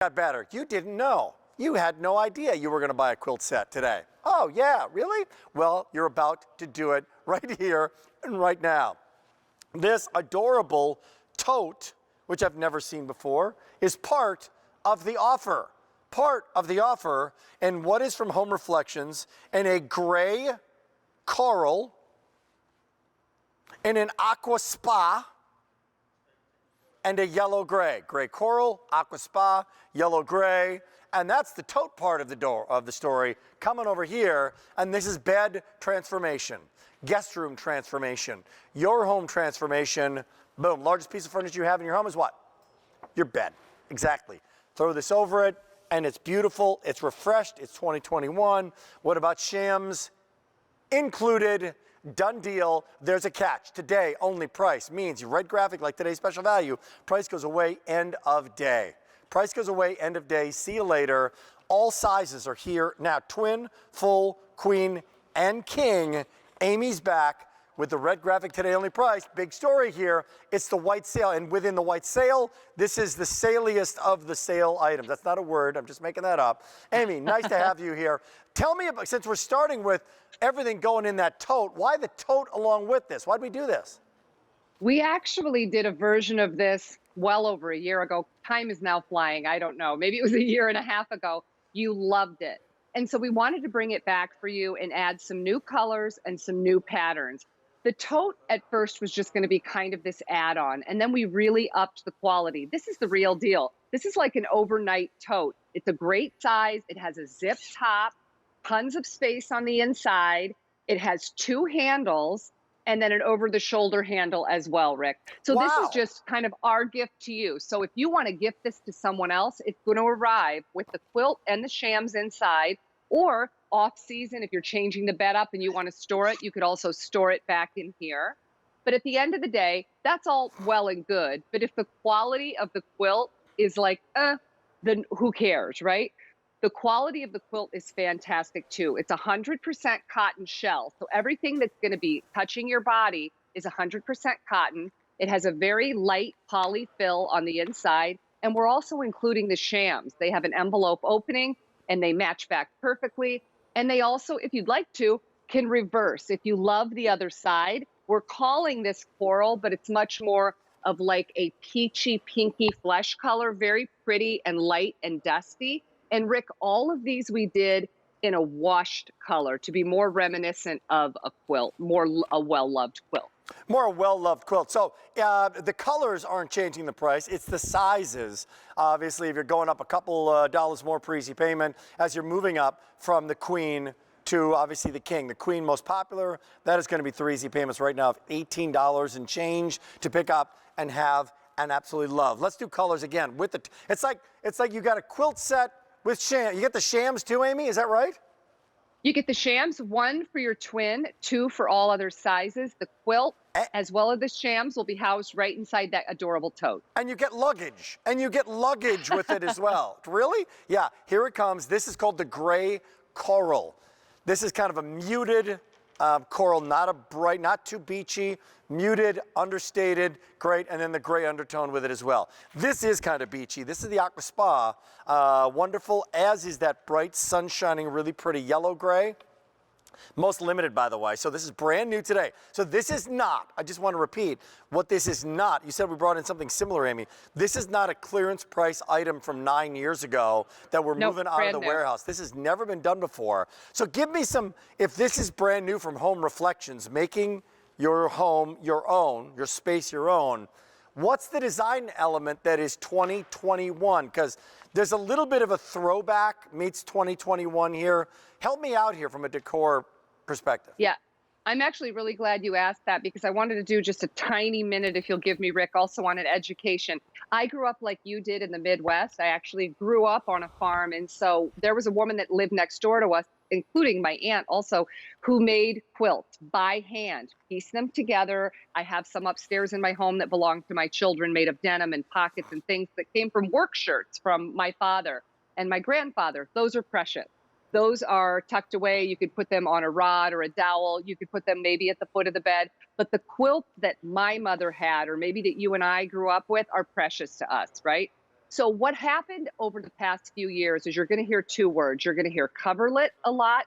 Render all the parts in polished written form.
Got better. You didn't know. You had no idea you were going to buy a quilt set today. Oh, yeah, really? Well, you're about to do it right here and right now. This adorable tote, which I've never seen before, is part of the offer. Part of the offer, and what is from Home Reflections, in a gray coral, in an aqua spa, and a yellow gray. Gray coral, aqua spa, yellow gray. And that's the tote part of the story coming over here. And this is bed transformation, guest room transformation, your home transformation. Boom. Largest piece of furniture you have in your home is what? Your bed. Exactly. Throw this over it, and it's beautiful. It's refreshed. It's 2021. What about shams? Included. Done deal. There's a catch. Today only price means you read graphic like today's special value. Price goes away end of day. Price goes away end of day. See you later. All sizes are here now. Twin, full, queen, and king. Amy's back with the red graphic. Today only price. Big story here. It's the white sale, and within the white sale, this is the saliest of the sale items. That's not a word. I'm just making that up. Amy, nice to have you here. Tell me about, since we're starting with everything going in that tote, why the tote along with this? Why'd we do this? We actually did a version of this well over a year ago. Time is now flying. I don't know. Maybe it was a year and a half ago. You loved it. And so we wanted to bring it back for you and add some new colors and some new patterns. The tote at first was just going to be kind of this add-on, and then we really upped the quality. This is the real deal. This is like an overnight tote. It's a great size. It has a zip top, tons of space on the inside. It has two handles and then an over-the-shoulder handle as well, Rick. So Wow. This is just kind of our gift to you. So if you want to gift this to someone else, it's going to arrive with the quilt and the shams inside, or off season, if you're changing the bed up and you want to store it, you could also store it back in here. But at the end of the day, that's all well and good. But if the quality of the quilt is like, then who cares, right? The quality of the quilt is fantastic too. It's 100% cotton shell. So everything that's going to be touching your body is 100% cotton. It has a very light poly fill on the inside. And we're also including the shams. They have an envelope opening and they match back perfectly. And they also, if you'd like to, can reverse. If you love the other side, we're calling this coral, but it's much more of like a peachy, pinky flesh color, very pretty and light and dusty. And Rick, all of these we did in a washed color to be more reminiscent of a quilt, more a well-loved quilt. More well-loved quilt. So the colors aren't changing the price. It's the sizes. Obviously, if you're going up a couple dollars more per easy payment, as you're moving up from the queen to obviously the king. The queen most popular, that is going to be 3 easy payments right now of $18 and change to pick up and have and absolutely love. Let's do colors again. With the it's like you got a quilt set with shams. You get the shams too, Amy, is that right? You get the shams, 1 for your twin, 2 for all other sizes. The quilt, as well as the shams, will be housed right inside that adorable tote. And you get luggage. And you get luggage with it as well. Really? Yeah, here it comes. This is called the gray coral. This is kind of a muted coral, not a bright, not too beachy, muted, understated, great, and then the gray undertone with it as well. This is kind of beachy. This is the Aqua Spa. Wonderful, as is that bright, sun-shining, really pretty yellow gray. Most limited, by the way. So this is brand new today. So this is not, I just want to repeat, what this is not. You said we brought in something similar, Amy. This is not a clearance price item from 9 years ago that we're moving out of the warehouse. This has never been done before. So give me some, if this is brand new from Home Reflections, making your home your own, your space your own, what's the design element that is 2021? Because there's a little bit of a throwback meets 2021 here. Help me out here from a decor perspective. Yeah, I'm actually really glad you asked that because I wanted to do just a tiny minute, if you'll give me, Rick, also on an education. I grew up like you did in the Midwest. I actually grew up on a farm. And so there was a woman that lived next door to us, including my aunt also, who made quilts by hand, pieced them together. I have some upstairs in my home that belong to my children, made of denim and pockets and things that came from work shirts from my father and my grandfather. Those are precious. Those are tucked away. You could put them on a rod or a dowel. You could put them maybe at the foot of the bed. But the quilt that my mother had, or maybe that you and I grew up with, are precious to us, right? So what happened over the past few years is you're going to hear two words. You're going to hear coverlet a lot,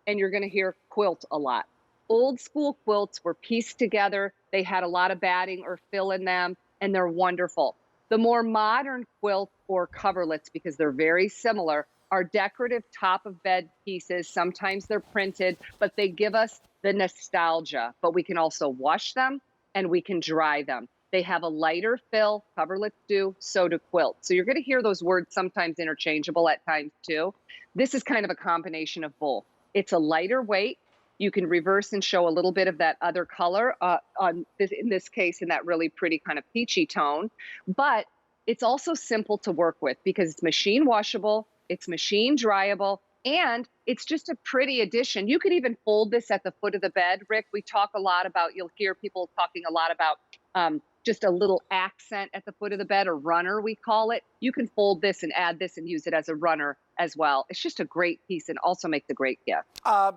and you're going to hear quilt a lot. Old school quilts were pieced together. They had a lot of batting or fill in them, and they're wonderful. The more modern quilts or coverlets, because they're very similar, are decorative top of bed pieces. Sometimes they're printed, but they give us the nostalgia. But we can also wash them and we can dry them. They have a lighter fill, coverlets do, so do quilts. So you're going to hear those words sometimes interchangeable at times too. This is kind of a combination of both. It's a lighter weight. You can reverse and show a little bit of that other color in this case, in that really pretty kind of peachy tone. But it's also simple to work with because it's machine washable, it's machine dryable, and it's just a pretty addition. You could even fold this at the foot of the bed, Rick. We talk a lot about, you'll hear people talking a lot about just a little accent at the foot of the bed, a runner, we call it. You can fold this and add this and use it as a runner as well. It's just a great piece and also makes a great gift.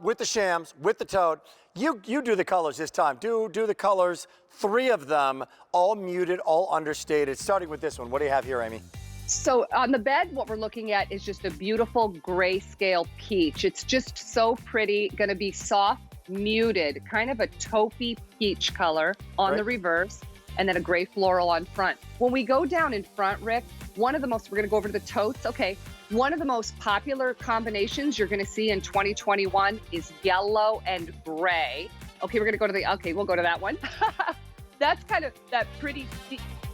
With the shams, with the tote, you do the colors this time. Do the colors, 3 of them, all muted, all understated. Starting with this one, what do you have here, Amy? So on the bed, what we're looking at is just a beautiful grayscale peach. It's just so pretty, gonna be soft, muted, kind of a taupey peach color on the reverse, and then a gray floral on front. When we go down in front, Rick, we're gonna go over to the totes, okay. One of the most popular combinations you're gonna see in 2021 is yellow and gray. Okay, we'll go to that one. That's kind of that pretty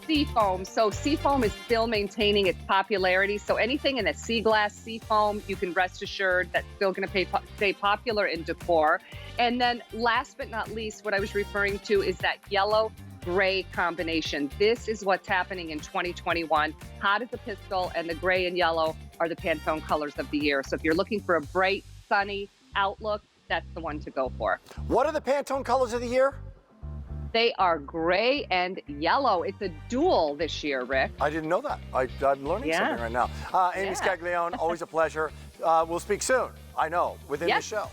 sea foam. So sea foam is still maintaining its popularity. So anything in a sea glass sea foam, you can rest assured that's still going to stay popular in decor. And then last but not least, what I was referring to is that yellow gray combination. This is what's happening in 2021. Hot as a pistol, and the gray and yellow are the Pantone colors of the year. So if you're looking for a bright, sunny outlook, that's the one to go for. What are the Pantone colors of the year? They are gray and yellow. It's a dual this year, Rick. I didn't know that. I'm learning something right now. Amy Scaglione, always a pleasure. We'll speak soon, I know, within the show.